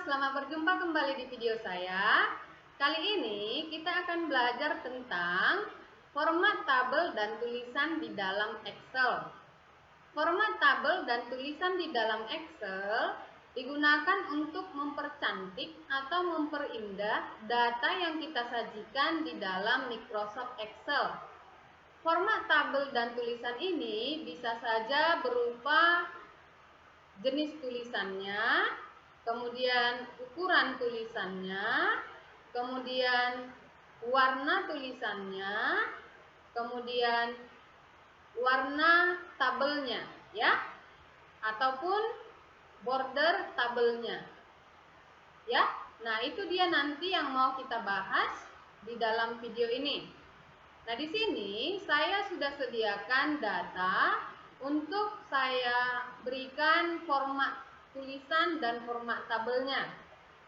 selamat berjumpa kembali di video saya. Kali ini kita akan belajar tentang format tabel dan tulisan di dalam Excel. Format tabel dan tulisan di dalam Excel digunakan untuk mempercantik atau memperindah data yang kita sajikan di dalam Microsoft Excel. Format tabel dan tulisan ini bisa saja berupa jenis tulisannya, kemudian ukuran tulisannya, kemudian warna tulisannya, kemudian warna tabelnya, ya, ataupun border tabelnya, ya. Nah, itu dia nanti yang mau kita bahas di dalam video ini. Nah, di sini saya sudah sediakan data untuk saya berikan format tulisan dan format tabelnya.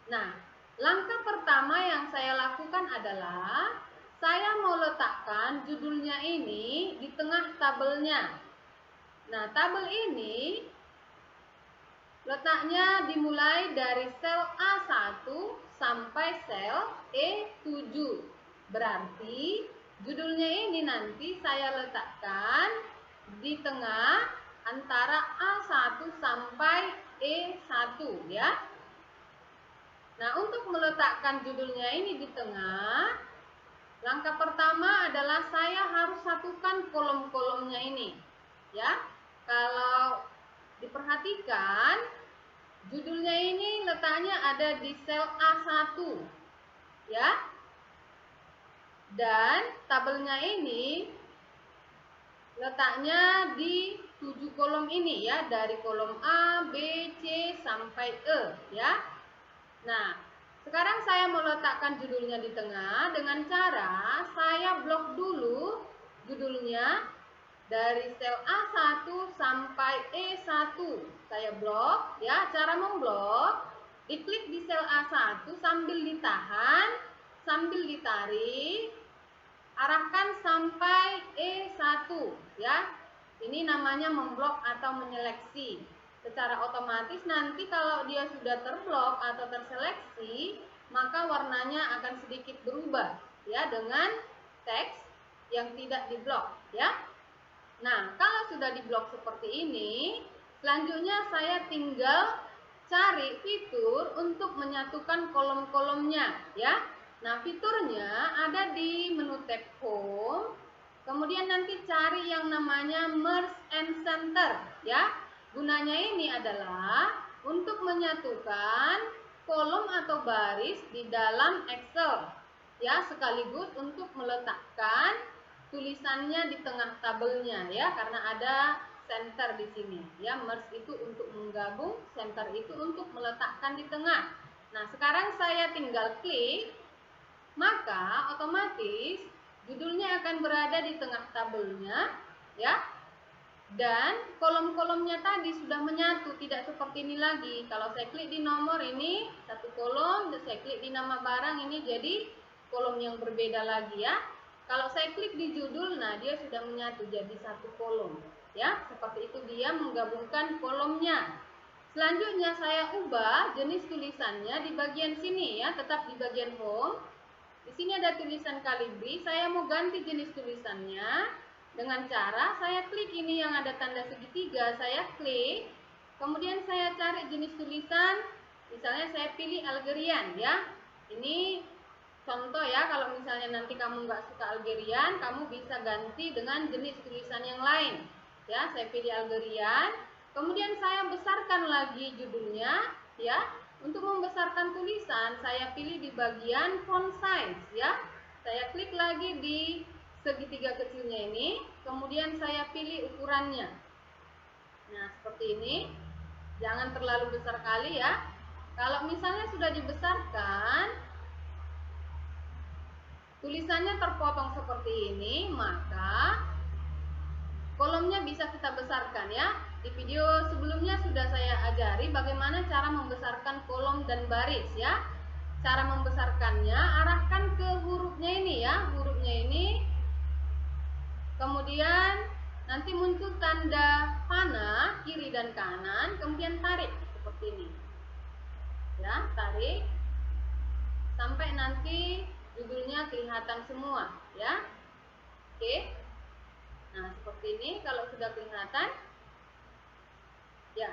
Nah, langkah pertama yang saya lakukan adalah saya mau letakkan judulnya ini di tengah tabelnya. Nah, tabel ini letaknya dimulai dari sel A1 sampai sel E7. Berarti judulnya ini nanti saya letakkan di tengah antara A1 sampai E1, ya. Nah, untuk meletakkan judulnya ini di tengah, langkah pertama adalah saya harus satukan kolom-kolomnya ini, ya. Kalau diperhatikan, judulnya ini letaknya ada di sel A1, ya. Dan tabelnya ini letaknya di 7 kolom ini, ya, dari kolom A, B, C sampai E, ya. Nah, sekarang saya mau letakkan judulnya di tengah dengan cara saya blok dulu judulnya dari sel A1 sampai E1. Saya blok, ya. Cara memblok, diklik di sel A1 sambil ditahan, sambil ditarik, arahkan sampai E1, ya. Ini namanya memblok atau menyeleksi. Secara otomatis nanti kalau dia sudah terblok atau terseleksi, maka warnanya akan sedikit berubah, ya, dengan teks yang tidak diblok, ya. Nah, kalau sudah diblok seperti ini, selanjutnya saya tinggal cari fitur untuk menyatukan kolom-kolomnya, ya. Nah, fiturnya ada di menu tab Home. Kemudian nanti cari yang namanya Merge and Center, ya. Gunanya ini adalah untuk menyatukan kolom atau baris di dalam Excel, ya, sekaligus untuk meletakkan tulisannya di tengah tabelnya, ya, karena ada center di sini, ya. Merge itu untuk menggabung, center itu untuk meletakkan di tengah. Nah, sekarang saya tinggal klik, maka otomatis judulnya akan berada di tengah tabelnya, ya. Dan kolom-kolomnya tadi sudah menyatu, tidak seperti ini lagi. Kalau saya klik di nomor ini satu kolom, dan saya klik di nama barang ini jadi kolom yang berbeda lagi, ya. Kalau saya klik di judul, nah dia sudah menyatu jadi satu kolom, ya. Seperti itu dia menggabungkan kolomnya. Selanjutnya saya ubah jenis tulisannya di bagian sini, ya, tetap di bagian Home. Di sini ada tulisan Calibri, saya mau ganti jenis tulisannya dengan cara saya klik ini yang ada tanda segitiga, saya klik, kemudian saya cari jenis tulisan, misalnya saya pilih Algerian, ya. Ini contoh, ya, kalau misalnya nanti kamu nggak suka Algerian, kamu bisa ganti dengan jenis tulisan yang lain, ya. Saya pilih Algerian, kemudian saya besarkan lagi judulnya, ya. Untuk membesarkan tulisan, saya pilih di bagian font size, ya. Saya klik lagi di segitiga kecilnya ini, kemudian saya pilih ukurannya. Nah, seperti ini. Jangan terlalu besar kali, ya. Kalau misalnya sudah dibesarkan, tulisannya terpotong seperti ini, maka kolomnya bisa kita besarkan, ya. Di video sebelumnya sudah saya ajari bagaimana cara membesarkan kolom dan baris, ya. Cara membesarkannya, arahkan ke hurufnya ini, ya. Hurufnya ini. Kemudian nanti muncul tanda panah kiri dan kanan, kemudian tarik seperti ini. Ya, tarik. tarik sampai nanti judulnya kelihatan semua ya. Oke. Nah, seperti ini kalau sudah kelihatan ya.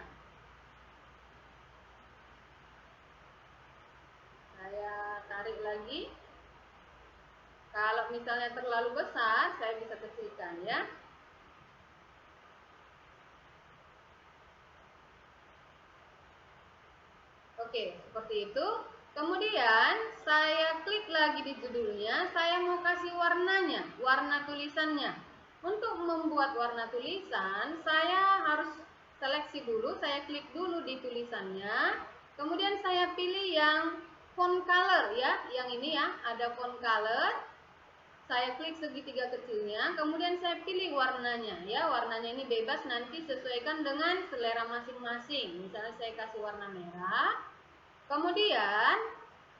Saya tarik lagi. Kalau misalnya terlalu besar, saya bisa kecilkan ya. Oke, seperti itu. Kemudian saya klik lagi di judulnya, saya mau kasih warnanya, warna tulisannya. Untuk membuat warna tulisan, saya harus seleksi dulu, saya klik dulu di tulisannya. Kemudian saya pilih yang font color ya, yang ini ya, ada font color. Saya klik segitiga kecilnya, kemudian saya pilih warnanya ya. Warnanya ini bebas, nanti sesuaikan dengan selera masing-masing. Misalnya saya kasih warna merah. Kemudian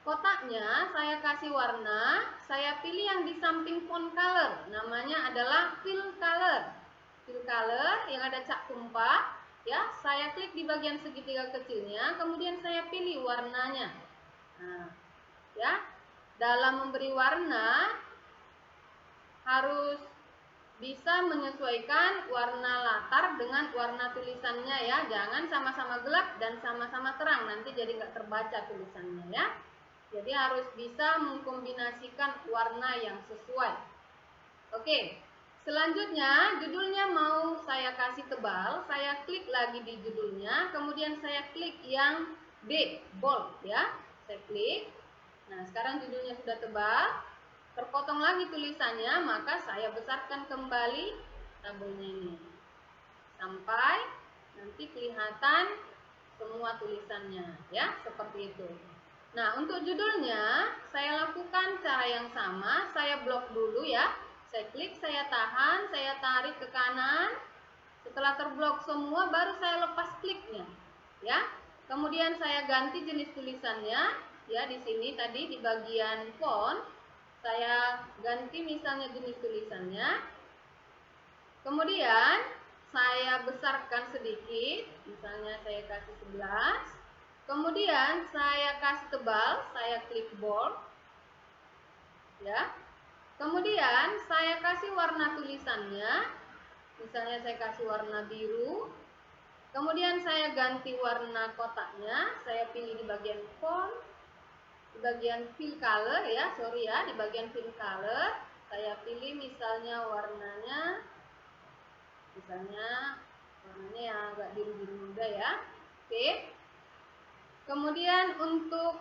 kotaknya saya kasih warna, saya pilih yang di samping font color. Namanya adalah fill color. Fill color yang ada cat tumpah ya. Saya klik di bagian segitiga kecilnya, kemudian saya pilih warnanya. Nah, ya. Dalam memberi warna harus bisa menyesuaikan warna latar dengan warna tulisannya ya. Jangan sama-sama gelap dan sama-sama terang, nanti jadi nggak terbaca tulisannya ya. Jadi harus bisa mengkombinasikan warna yang sesuai. Oke, selanjutnya judulnya mau saya kasih tebal. Saya klik lagi di judulnya, kemudian saya klik yang B, bold ya. Saya klik. Nah, sekarang judulnya sudah tebal, terpotong lagi tulisannya, maka saya besarkan kembali tabelnya ini sampai nanti kelihatan semua tulisannya ya, seperti itu. Nah, untuk judulnya saya lakukan cara yang sama, saya blok dulu ya. Saya klik, saya tahan, saya tarik ke kanan. Setelah terblok semua baru saya lepas kliknya ya. Kemudian saya ganti jenis tulisannya ya, di sini tadi di bagian font saya ganti misalnya jenis tulisannya. Kemudian saya besarkan sedikit, misalnya saya kasih 11. Kemudian saya kasih tebal, saya klik bold. Ya. Kemudian saya kasih warna tulisannya. Misalnya saya kasih warna biru. Kemudian saya ganti warna kotaknya, saya pilih di bagian font. Di bagian fill color ya, di bagian fill color saya pilih misalnya warnanya yang agak biru-biru muda ya. Oke. Kemudian untuk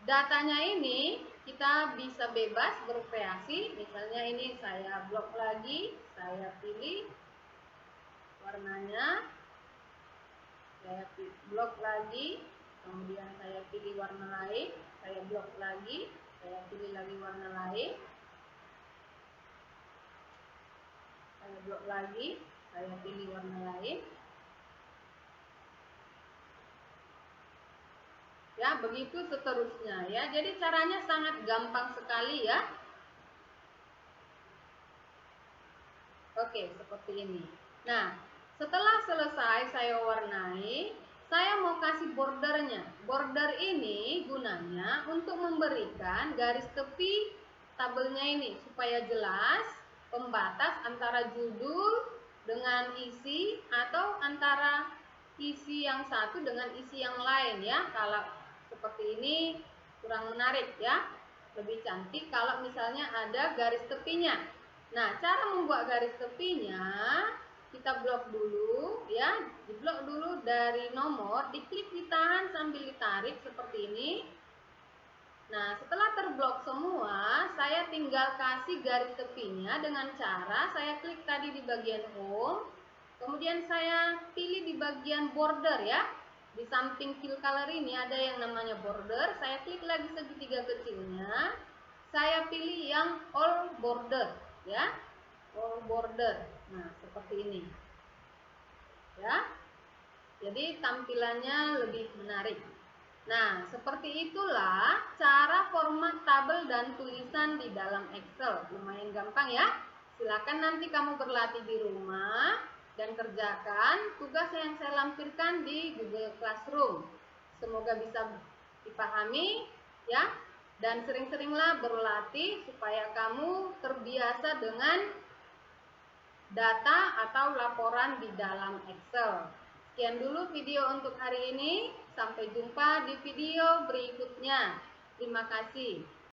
datanya ini kita bisa bebas berkreasi. Misalnya ini saya blok lagi, saya pilih warnanya, saya blok lagi, kemudian saya pilih warna lain, saya blok lagi, saya pilih lagi warna lain, saya blok lagi, saya pilih warna lain. Ya, begitu seterusnya ya. Jadi caranya sangat gampang sekali ya. Oke, seperti ini. Nah, setelah selesai saya warnai, saya mau kasih bordernya. Border ini gunanya untuk memberikan garis tepi tabelnya ini supaya jelas pembatas antara judul dengan isi atau antara isi yang satu dengan isi yang lain ya. Kalau seperti ini kurang menarik ya. Lebih cantik kalau misalnya ada garis tepinya. Nah, cara membuat garis tepinya kita blok dulu ya, diblok dulu dari nomor, diklik, ditahan sambil ditarik seperti ini. Nah, setelah terblok semua, saya tinggal kasih garis tepinya dengan cara saya klik tadi di bagian home, kemudian saya pilih di bagian border ya. Di samping fill color ini ada yang namanya border, saya klik lagi segitiga kecilnya, saya pilih yang all border ya, all border. Nah, seperti ini ya. Jadi tampilannya lebih menarik. Nah, seperti itulah cara format tabel dan tulisan di dalam Excel. Lumayan gampang ya. Silakan nanti kamu berlatih di rumah dan kerjakan tugas yang saya lampirkan di Google Classroom. Semoga bisa Dipahami ya? Dan sering-seringlah berlatih supaya kamu terbiasa dengan data atau laporan di dalam Excel. Sekian dulu video untuk hari ini. Sampai jumpa di video berikutnya. Terima kasih.